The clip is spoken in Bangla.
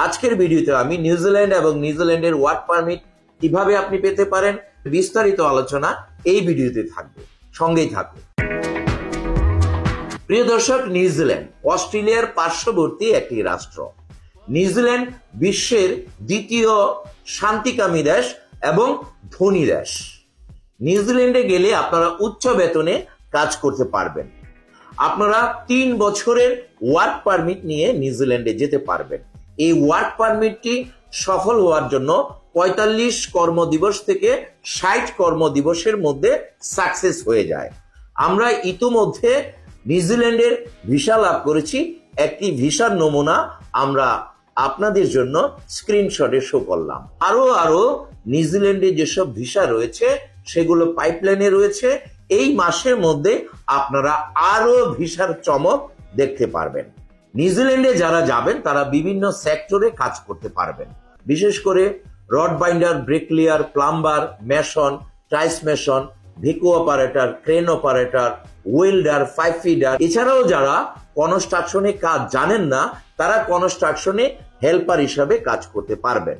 আজকের ভিডিওতে আমি নিউজিল্যান্ড এবং নিউজিল্যান্ডের ওয়ার্ক পারমিট কিভাবে আপনি পেতে পারেন বিস্তারিত আলোচনা এই ভিডিওতে থাকবে, সঙ্গেই থাকবে। প্রিয় দর্শক, নিউজিল্যান্ড অস্ট্রেলিয়ার পার্শ্ববর্তী একটি রাষ্ট্র। নিউজিল্যান্ড বিশ্বের দ্বিতীয় শান্তিকামী দেশ এবং ধনী দেশ। নিউজিল্যান্ডে গেলে আপনারা উচ্চ বেতনে কাজ করতে পারবেন। আপনারা 3 বছরের ওয়ার্ক পারমিট নিয়ে নিউজিল্যান্ডে যেতে পারবেন। এই ওয়ার্ক পারমিটটি সফল হওয়ার জন্য 45 কর্মদিবস থেকে 60 কর্মদিবসের মধ্যে সাকসেস হয়ে যায়। আমরা ইতিমধ্যে নিউজিল্যান্ডের ভিসা লাভ করেছি। একটি ভিসার নমুনা আমরা আপনাদের জন্য স্ক্রিনশটে শো করলাম। আরো নিউজিল্যান্ডে যেসব ভিসা রয়েছে সেগুলো পাইপলাইনে রয়েছে। এই মাসের মধ্যে আপনারা আরো ভিসার চমক দেখতে পারবেন। নিউজিল্যান্ডে যারা যাবেন তারা বিভিন্ন সেক্টরে কাজ করতে পারবেন, বিশেষ করে rod binder, bricklayer, plumber, mason, tiles mason, ভিকু operator, crane operator, welder, pipe feeder. এছাড়াও যারা কনস্ট্রাকশনে কাজ জানেন না তারা কনস্ট্রাকশনে হেল্পার হিসাবে কাজ করতে পারবেন।